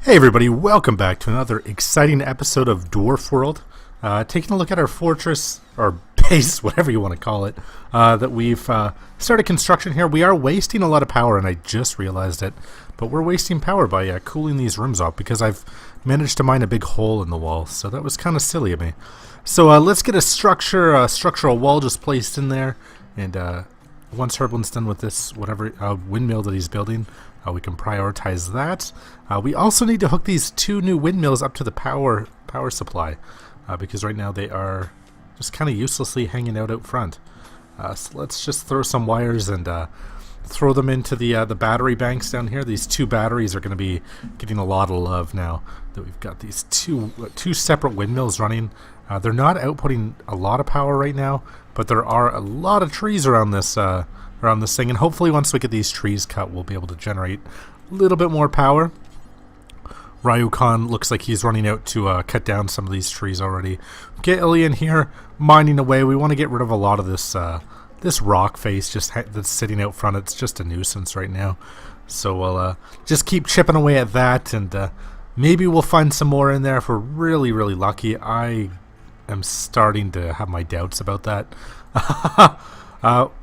Hey everybody, welcome back to another exciting episode of Dwarf World. Taking a look at our fortress, or base, whatever you want to call it, that we've started construction here. We are wasting a lot of power, and I just realized it, but we're wasting power by cooling these rooms off because I've managed to mine a big hole in the wall, so that was kind of silly of me. So let's get a structural wall just placed in there, and once Herblin's done with this whatever windmill that he's building, we can prioritize that. We also need to hook these two new windmills up to the power supply, because right now they are just kind of uselessly hanging out front. So let's just throw some wires and throw them into the battery banks down here. These two batteries are going to be getting a lot of love now that we've got these two separate windmills running. They're not outputting a lot of power right now, but there are a lot of trees around this thing, and hopefully once we get these trees cut, we'll be able to generate a little bit more power. Ryukan looks like he's running out to cut down some of these trees already. Get Ilian here mining away. We want to get rid of a lot of this rock face that's sitting out front. It's just a nuisance right now. So we'll just keep chipping away at that, and maybe we'll find some more in there if we're really, really lucky. I am starting to have my doubts about that.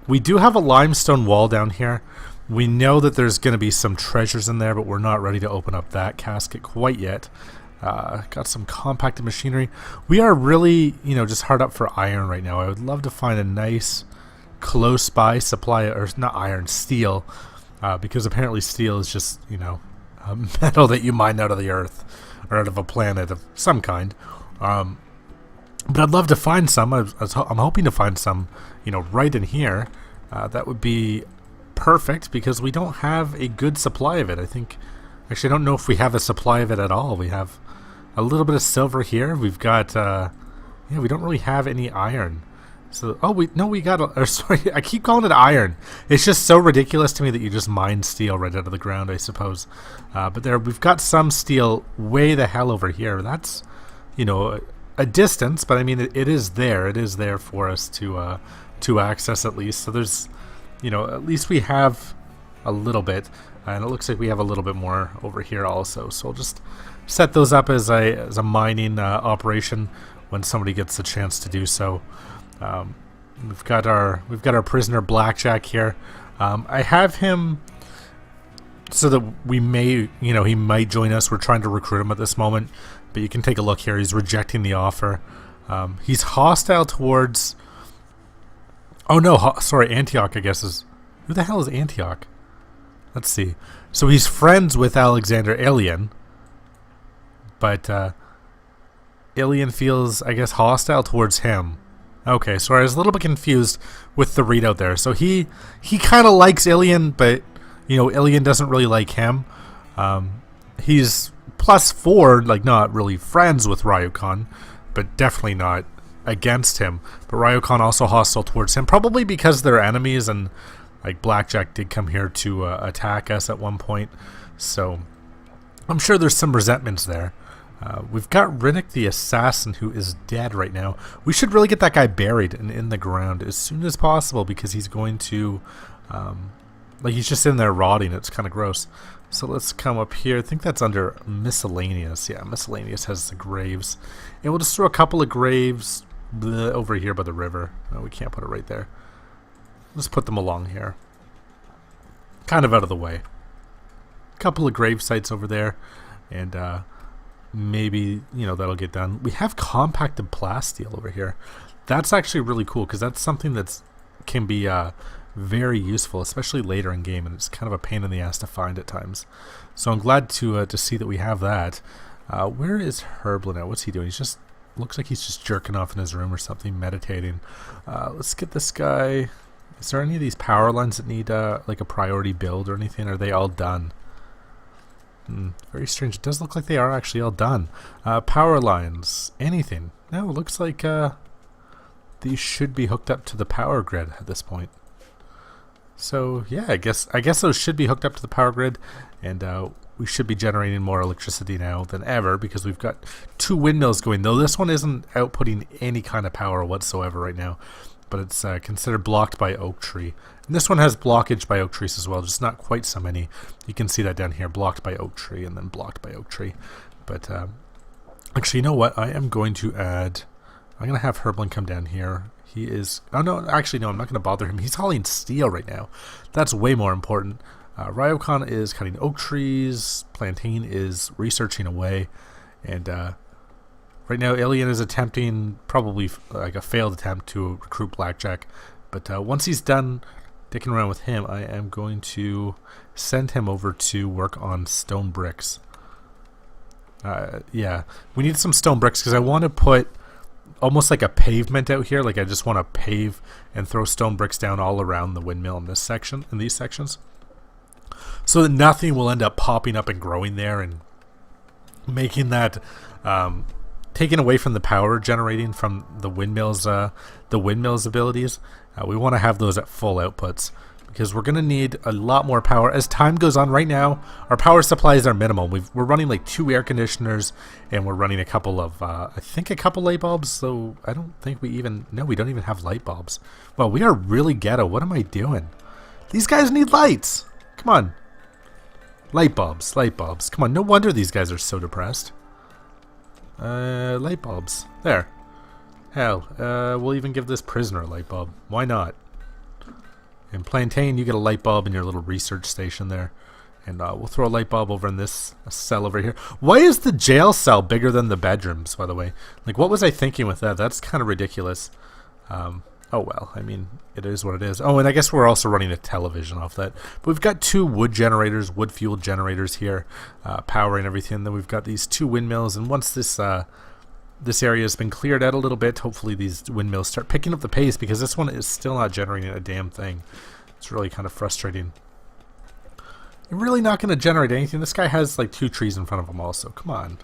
We do have a limestone wall down here. We know that there's going to be some treasures in there, but we're not ready to open up that casket quite yet. Got some compacted machinery. We are really, just hard up for iron right now. I would love to find a nice close by supply, or not iron, steel, because apparently steel is just, a metal that you mine out of the earth or out of a planet of some kind. But I'd love to find some. I'm hoping to find some, right in here. That would be perfect because we don't have a good supply of it. Actually, I don't know if we have a supply of it at all. We have a little bit of silver here. We've got, we don't really have any iron. So, I keep calling it iron. It's just so ridiculous to me that you just mine steel right out of the ground, I suppose. But we've got some steel way the hell over here. That's, a distance, but I mean, it is there. It is there for us to access at least. So there's, at least we have a little bit, and it looks like we have a little bit more over here also. So we'll just set those up as a mining operation when somebody gets the chance to do so. We've got our prisoner Blackjack here. I have him so that we may, he might join us. We're trying to recruit him at this moment, but you can take a look here. He's rejecting the offer. He's hostile towards... Oh no, sorry, Antioch I guess is... Who the hell is Antioch? Let's see. So he's friends with Alexander Ilian, but Ilian feels, I guess, hostile towards him. Okay, so I was a little bit confused with the readout there. So he kind of likes Ilian, but, Ilian doesn't really like him. He's +4, like not really friends with Ryukan, but definitely not against him. But Ryukan also hostile towards him, probably because they're enemies, and like Blackjack did come here to attack us at one point. So I'm sure there's some resentments there. We've got Rinnick the assassin, who is dead right now. We should really get that guy buried and in the ground as soon as possible, because he's going to he's just in there rotting. It's kind of gross. So let's come up here. I think that's under miscellaneous. Yeah, miscellaneous has the graves, and we'll just throw a couple of graves over here by the river. No, we can't put it right there. Let's put them along here, kind of out of the way. A couple of grave sites over there, and maybe, that'll get done. We have compacted plasteel over here. That's actually really cool, because that's something that can be very useful, especially later in game, and it's kind of a pain in the ass to find at times. So I'm glad to see that we have that. Where is Herblin at? What's he doing? He's just looks like he's just jerking off in his room or something, meditating. Let's get this guy. Is there any of these power lines that need like a priority build or anything? Are they all done? Very strange. It does look like they are actually all done. Power lines, anything? No, it looks like these should be hooked up to the power grid at this point. So yeah, I guess those should be hooked up to the power grid, and we should be generating more electricity now than ever, because we've got two windmills going. Though this one isn't outputting any kind of power whatsoever right now, but it's considered blocked by oak tree. And this one has blockage by oak trees as well, just not quite so many. You can see that down here, blocked by oak tree and then blocked by oak tree. But actually, you know what? I am going to add... I'm going to have Herblin come down here. He is... Oh, no, actually, no, I'm not going to bother him. He's hauling steel right now. That's way more important. Ryokan is cutting oak trees. Plantain is researching away. And right now, Alien is attempting, probably like a failed attempt to recruit Blackjack. But once he's done dicking around with him, I am going to send him over to work on stone bricks. Yeah, we need some stone bricks because I want to put almost like a pavement out here. Like I just want to pave and throw stone bricks down all around the windmill in this section, in these sections, so that nothing will end up popping up and growing there and making that taken away from the power generating from the windmills abilities. We want to have those at full outputs because we're going to need a lot more power as time goes on. Right now, our power supplies are minimal. We're running like 2 air conditioners, and we're running a couple of, I think a couple light bulbs, so I don't think we don't even have light bulbs. Well, we are really ghetto. What am I doing? These guys need lights. Come on. Light bulbs, light bulbs. Come on, no wonder these guys are so depressed. Light bulbs. There. Hell, we'll even give this prisoner a light bulb. Why not? And Plantain, you get a light bulb in your little research station there. And we'll throw a light bulb over in this cell over here. Why is the jail cell bigger than the bedrooms, by the way? Like, what was I thinking with that? That's kind of ridiculous. Oh, well, I mean, it is what it is. Oh, and I guess we're also running a television off that. But we've got 2 wood generators, wood-fueled generators here, powering everything. Then we've got these 2 windmills. And once this area has been cleared out a little bit, hopefully these windmills start picking up the pace, because this one is still not generating a damn thing. It's really kind of frustrating. You're really not going to generate anything. This guy has like 2 trees in front of him also. Come on.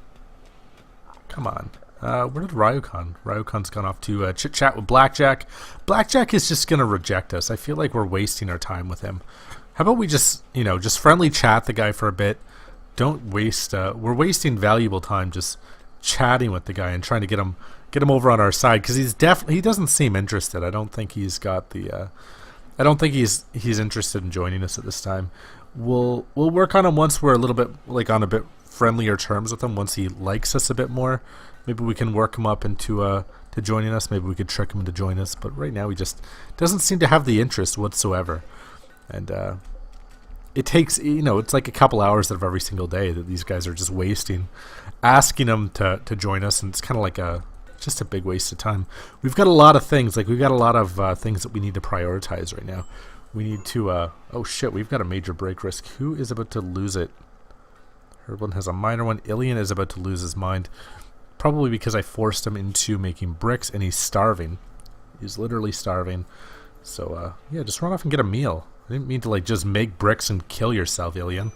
Come on. Where did Ryokan? Ryokan's gone off to chit-chat with Blackjack. Blackjack is just going to reject us. I feel like we're wasting our time with him. How about we just, just friendly chat the guy for a bit. Don't waste... we're wasting valuable time just chatting with the guy and trying to get him over on our side, because he doesn't seem interested. I don't think he's got the... I don't think he's interested in joining us at this time. We'll work on him once we're a little bit on a bit friendlier terms with him. Once he likes us a bit more, maybe we can work him up into to joining us. Maybe we could trick him to join us. But right now he just doesn't seem to have the interest whatsoever. And it takes it's like a couple hours out of every single day that these guys are just wasting, asking him to join us, and it's kind of like just a big waste of time. We've got a lot of things. We've got a lot of things that we need to prioritize right now. We need to, oh shit, we've got a major break risk. Who is about to lose it? Herblin has a minor one. Ilian is about to lose his mind. Probably because I forced him into making bricks, and he's starving. He's literally starving. So, yeah, just run off and get a meal. I didn't mean to, just make bricks and kill yourself, Ilian.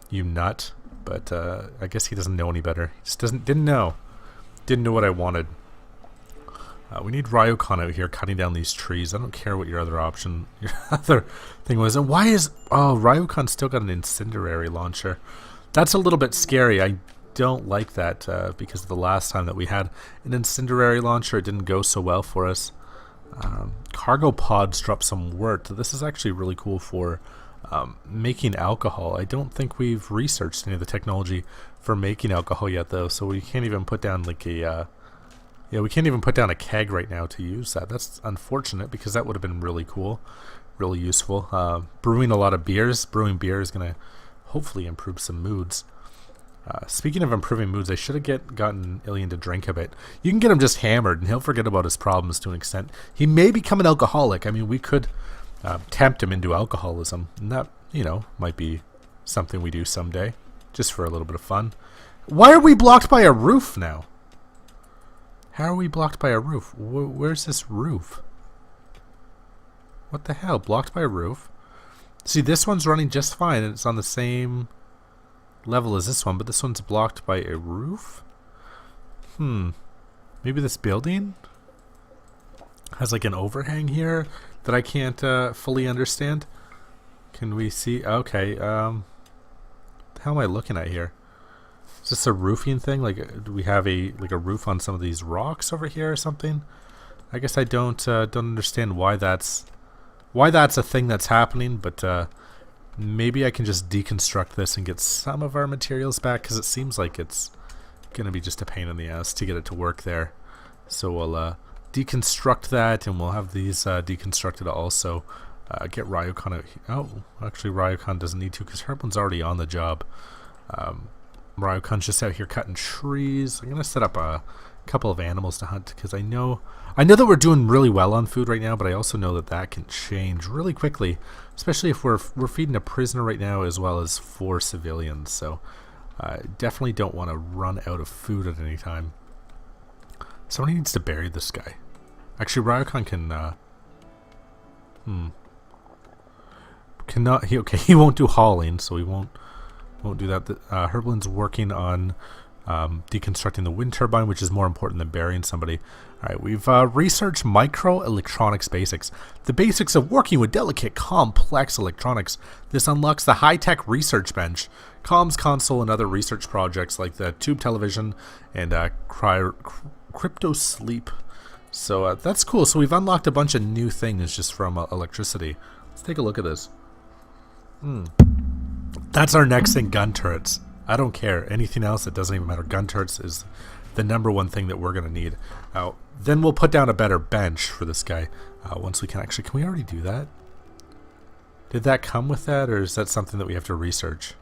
You nut. But, I guess he doesn't know any better. He just didn't know. Didn't know what I wanted. We need Ryokan out here cutting down these trees. I don't care what your other thing was. And why is... Oh, Ryokan still got an incendiary launcher. That's a little bit scary. I don't like that because the last time that we had an incendiary launcher, it didn't go so well for us. Cargo pods drop some wort. This is actually really cool for making alcohol. I don't think we've researched any of the technology for making alcohol yet, though, so we can't even put down we can't even put down a keg right now to use that. That's unfortunate, because that would have been really cool, really useful. Brewing a lot of beers. Brewing beer is going to hopefully improve some moods. Speaking of improving moods, I should have gotten Ilian to drink a bit. You can get him just hammered, and he'll forget about his problems to an extent. He may become an alcoholic. I mean, we could tempt him into alcoholism, and that, might be something we do someday, just for a little bit of fun. Why are we blocked by a roof now? How are we blocked by a roof? Where's this roof? What the hell? Blocked by a roof? See, this one's running just fine, and it's on the same level as this one, but this one's blocked by a roof? Maybe this building has an overhang here that I can't fully understand. Can we see? Okay, what the hell am I looking at here? Is this a roofing thing? Do we have a roof on some of these rocks over here or something? I guess I don't understand why that's a thing that's happening, but maybe I can just deconstruct this and get some of our materials back, because it seems like it's gonna be just a pain in the ass to get it to work there. So we'll deconstruct that, and we'll have these deconstructed also. Get Ryokan out. Oh, actually Ryokan doesn't need to, because Herblin's already on the job. Ryokan's just out here cutting trees. I'm gonna set up a couple of animals to hunt, because I know that we're doing really well on food right now, but I also know that can change really quickly, especially if we're feeding a prisoner right now as well as 4 civilians. So I definitely don't want to run out of food at any time. Somebody needs to bury this guy. Actually, Ryokan can cannot. He won't do hauling, so he won't do that. Herblin's working on deconstructing the wind turbine, which is more important than burying somebody. Alright, we've researched microelectronics basics. The basics of working with delicate, complex electronics. This unlocks the high-tech research bench, comms console, and other research projects like the tube television and crypto sleep. So that's cool. So we've unlocked a bunch of new things just from electricity. Let's take a look at this. That's our next thing, gun turrets. I don't care. Anything else, it doesn't even matter. Gun turrets is the #1 thing that we're going to need. Then we'll put down a better bench for this guy. Once we can actually... Can we already do that? Did that come with that, or is that something that we have to research?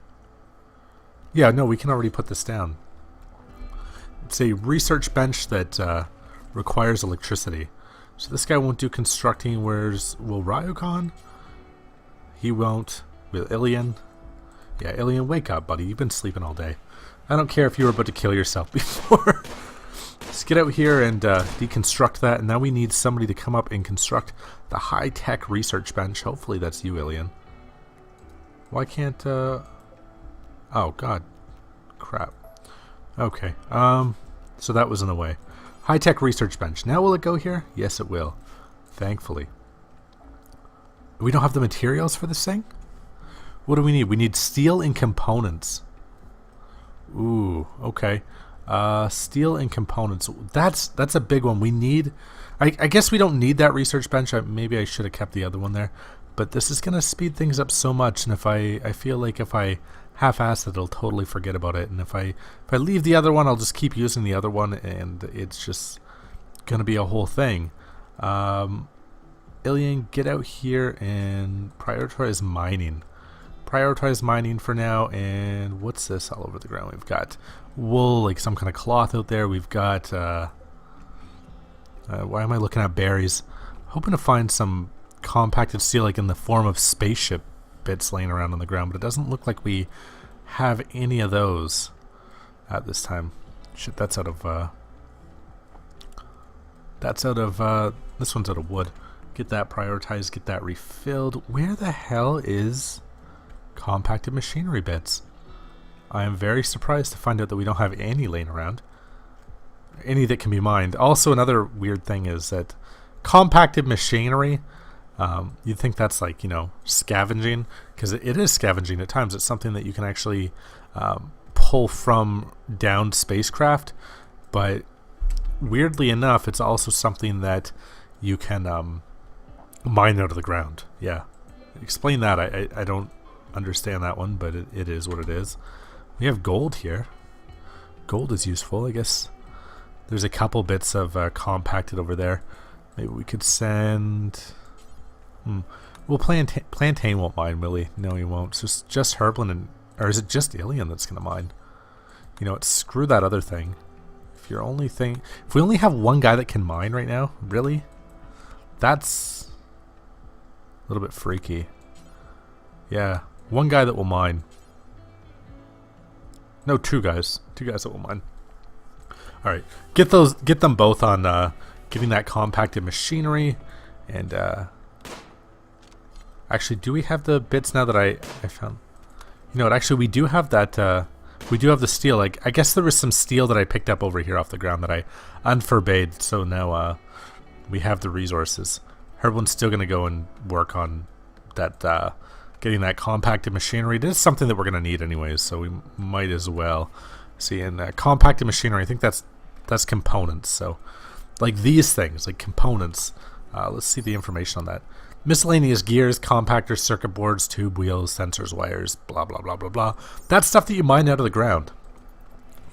Yeah, no, we can already put this down. It's a research bench that requires electricity. So this guy won't do constructing. Will Ryokan? He won't. Will Ilian? Yeah, Ilian, wake up, buddy. You've been sleeping all day. I don't care if you were about to kill yourself before. Let's get out here and deconstruct that. And now we need somebody to come up and construct the high-tech research bench. Hopefully that's you, Ilian. Why can't... Oh, God. Crap. Okay. So that was in the way. High-tech research bench. Now will it go here? Yes, it will. Thankfully. We don't have the materials for this thing? What do we need? We need steel and components. Ooh, okay. Steel and components. That's a big one. We need... I guess we don't need that research bench. Maybe I should have kept the other one there. But this is going to speed things up so much. And if I feel like if I half-ass it, I'll totally forget about it. And if I leave the other one, I'll just keep using the other one. And it's just going to be a whole thing. Ilian, get out here and prioritize mining. Prioritize mining for now. And what's this all over the ground? We've got wool, like some kind of cloth out there. We've got why am I looking at berries? Hoping to find some compacted steel, like in the form of spaceship bits laying around on the ground, but it doesn't look like we have any of those at this time. Shit, that's out of this one's out of wood. Get that prioritized, get that refilled. Where the hell is compacted machinery bits? I am very surprised to find out that we don't have any laying around. Any that can be mined. Also, another weird thing is that compacted machinery, you'd think that's like, scavenging, because it is scavenging at times. It's something that you can actually pull from downed spacecraft, but weirdly enough, it's also something that you can mine out of the ground. Yeah. Explain that. I don't understand that one, but it is what it is. We have gold here. Gold is useful, I guess. There's a couple bits of compacted over there. Maybe we could send... Well, Plantain won't mine, will he? No, he won't. So it's just Herblin or is it just Ilian that's going to mine? You know what? Screw that other thing. If we only have one guy that can mine right now, really? That's a little bit freaky. Yeah, one guy that will mine. No, two guys. Two guys that will mine. All right, get them both on getting that compacted machinery, and actually, do we have the bits now that I found? You know what? Actually, we do have that. We do have the steel. Like, I guess there was some steel that I picked up over here off the ground that I unforbade. So now we have the resources. Herblin's still gonna go and work on that. Getting that compacted machinery. This is something that we're gonna need anyways, so we might as well see. And compacted machinery, I think that's components. So like these things, like components. Let's see the information on that. Miscellaneous gears, compactors, circuit boards, tube wheels, sensors, wires, blah, blah, blah, blah, blah. That's stuff that you mine out of the ground.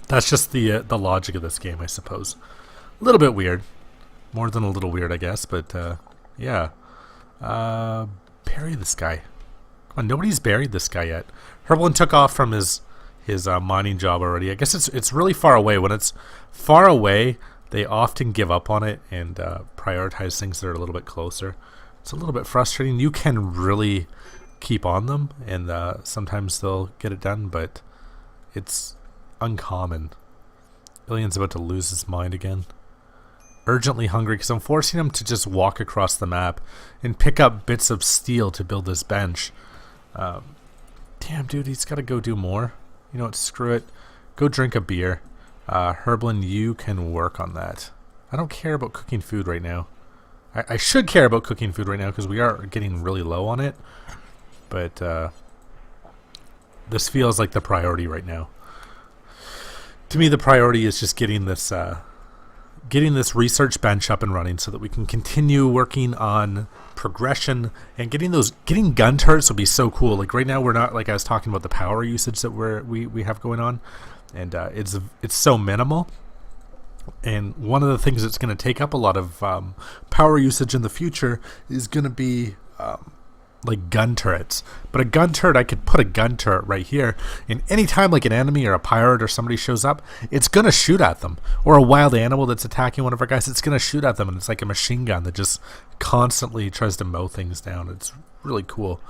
That's just the logic of this game, I suppose. A little bit weird. More than a little weird, I guess, but yeah. Bury this guy. Come on, nobody's buried this guy yet. Herblin took off from his mining job already. I guess it's really far away. When it's far away, they often give up on it and prioritize things that are a little bit closer. It's a little bit frustrating. You can really keep on them, and sometimes they'll get it done, but it's uncommon. Ilian's about to lose his mind again. Urgently hungry because I'm forcing him to just walk across the map and pick up bits of steel to build this bench. Damn, dude, he's got to go do more. You know what, screw it. Go drink a beer. Herblin, you can work on that. I don't care about cooking food right now. I should care about cooking food right now because we are getting really low on it. But this feels like the priority right now. To me, the priority is just getting this research bench up and running so that we can continue working on progression and getting gun turrets would be so cool. Like right now, we're not, like I was talking about the power usage that we have going on, and it's so minimal. And one of the things that's going to take up a lot of power usage in the future is going to be like gun turrets. But a gun turret, I could put a gun turret right here, and anytime like an enemy or a pirate or somebody shows up, it's going to shoot at them. Or a wild animal that's attacking one of our guys, it's going to shoot at them, and it's like a machine gun that just constantly tries to mow things down. It's really cool.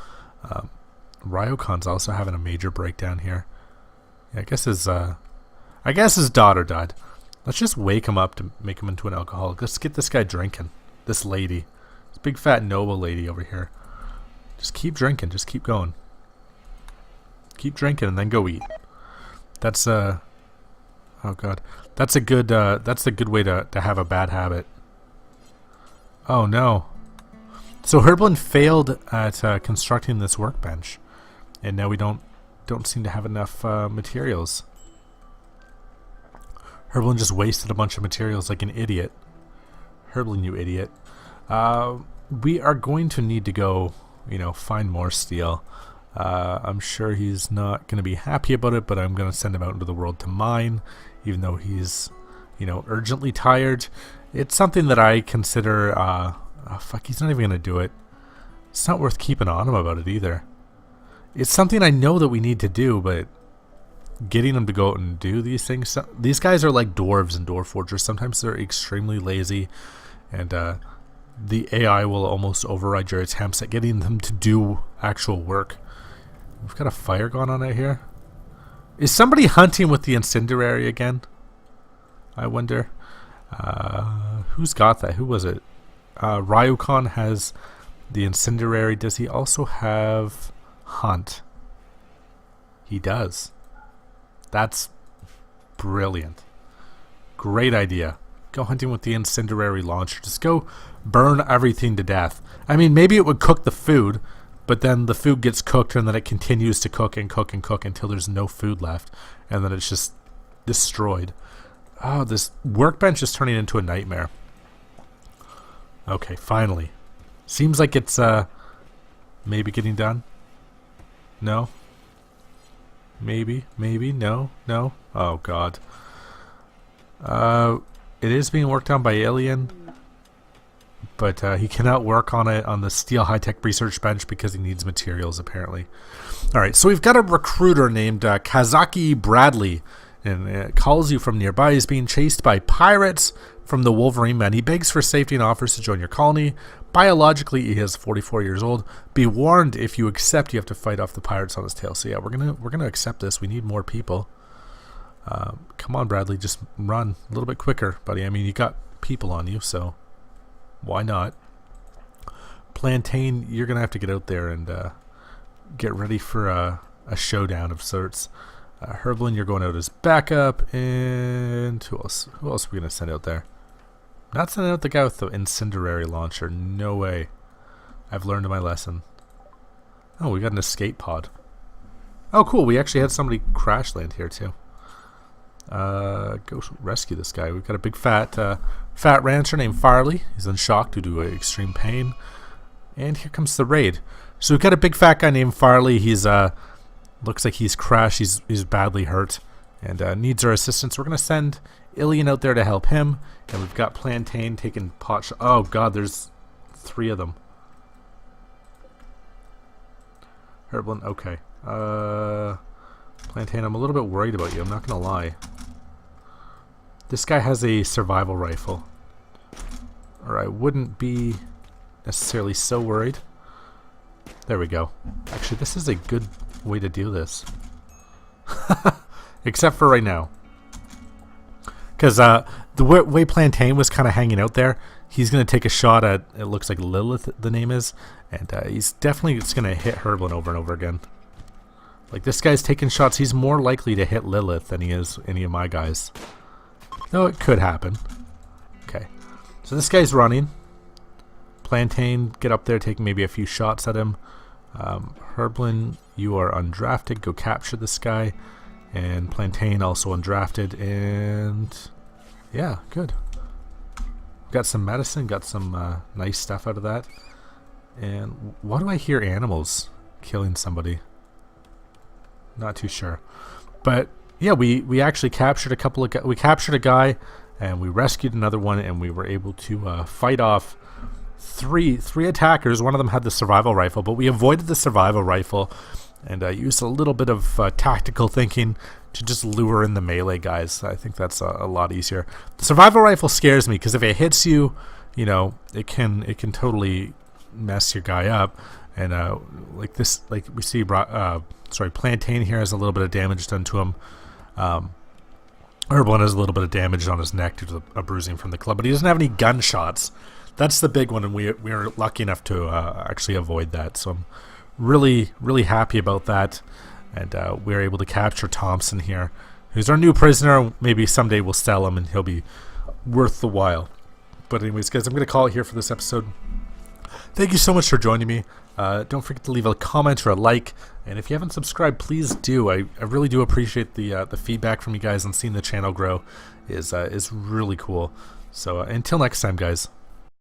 Ryokon's also having a major breakdown here. Yeah, I guess his daughter died. Let's just wake him up to make him into an alcoholic. Let's get this guy drinking. This lady. This big fat noble lady over here. Just keep drinking. Just keep going. Keep drinking and then go eat. That's oh god. That's a good way to have a bad habit. Oh no. So Herblin failed at constructing this workbench. And now we don't seem to have enough materials. Herblin just wasted a bunch of materials like an idiot. Herblin, you idiot. We are going to need to go, find more steel. I'm sure he's not going to be happy about it, but I'm going to send him out into the world to mine, even though he's, urgently tired. It's something that I consider, fuck, he's not even going to do it. It's not worth keeping on him about it either. It's something I know that we need to do, but getting them to go out and do these things. These guys are like dwarves and dwarf forgers. Sometimes they're extremely lazy, and the AI will almost override your attempts at getting them to do actual work. We've got a fire going on out here. Is somebody hunting with the incendiary again? I wonder. Who's got that? Who was it? Ryukon has the incendiary. Does he also have hunt? He does. That's brilliant. Great idea. Go hunting with the incendiary launcher. Just go burn everything to death. I mean, maybe it would cook the food, but then the food gets cooked and then it continues to cook and cook and cook until there's no food left, and then it's just destroyed. Oh, this workbench is turning into a nightmare. Okay, finally. Seems like it's maybe getting done. No? Maybe, no. Oh god. It is being worked on by Alien, but he cannot work on it on the steel high-tech research bench because he needs materials apparently. Alright, so we've got a recruiter named Kazaki Bradley, and calls you from nearby. He's being chased by pirates from the Wolverine Men. He begs for safety and offers to join your colony. Biologically, he is 44 years old. Be warned, if you accept, you have to fight off the pirates on his tail. So yeah, we're gonna accept this. We need more people. Come on, Bradley, just run a little bit quicker, buddy. I mean, you got people on you, so why not? Plantain, you're gonna have to get out there and get ready for a showdown of sorts. Herblin, you're going out as backup, and who else? Who else are we gonna send out there? Not sending out the guy with the incendiary launcher. No way. I've learned my lesson. Oh, we got an escape pod. Oh, cool. We actually had somebody crash land here, too. go rescue this guy. We've got a big fat rancher named Farley. He's in shock due to extreme pain. And here comes the raid. So we've got a big fat guy named Farley. He's looks like he's crashed. He's badly hurt and needs our assistance. We're gonna send Ilian out there to help him. And we've got Plantain taking pot shots. Oh god, there's 3 of them. Herblin, okay. Plantain, I'm a little bit worried about you, I'm not gonna lie. This guy has a survival rifle. Or I wouldn't be necessarily so worried. There we go. Actually, this is a good way to do this. Except for right now. Because the way Plantain was kind of hanging out there, he's going to take a shot at, it looks like Lilith, the name is, and he's definitely just going to hit Herblin over and over again. Like, this guy's taking shots. He's more likely to hit Lilith than he is any of my guys. Though it could happen. Okay. So this guy's running. Plantain, get up there, take maybe a few shots at him. Herblin, you are undrafted. Go capture this guy. And Plantain also undrafted. And yeah, good. Got some medicine, got some nice stuff out of that. And why do I hear animals killing somebody? Not too sure. But yeah, we actually captured a couple of we captured a guy and we rescued another one, and we were able to fight off three attackers. One of them had the survival rifle, but we avoided the survival rifle and used a little bit of tactical thinking to just lure in the melee guys. I think that's a lot easier. The survival rifle scares me because if it hits you, you know, it can totally mess your guy up. And like this, like we see, Plantain here has a little bit of damage done to him. Herblin has a little bit of damage on his neck due to a bruising from the club, but he doesn't have any gunshots. That's the big one, and we are lucky enough to actually avoid that. So I'm really happy about that. And we're able to capture Thompson here, who's our new prisoner. Maybe someday we'll sell him and he'll be worth the while. But anyways, guys, I'm going to call it here for this episode. Thank you so much for joining me. Don't forget to leave a comment or a like. And if you haven't subscribed, please do. I really do appreciate the feedback from you guys, and seeing the channel grow is really cool. So until next time, guys.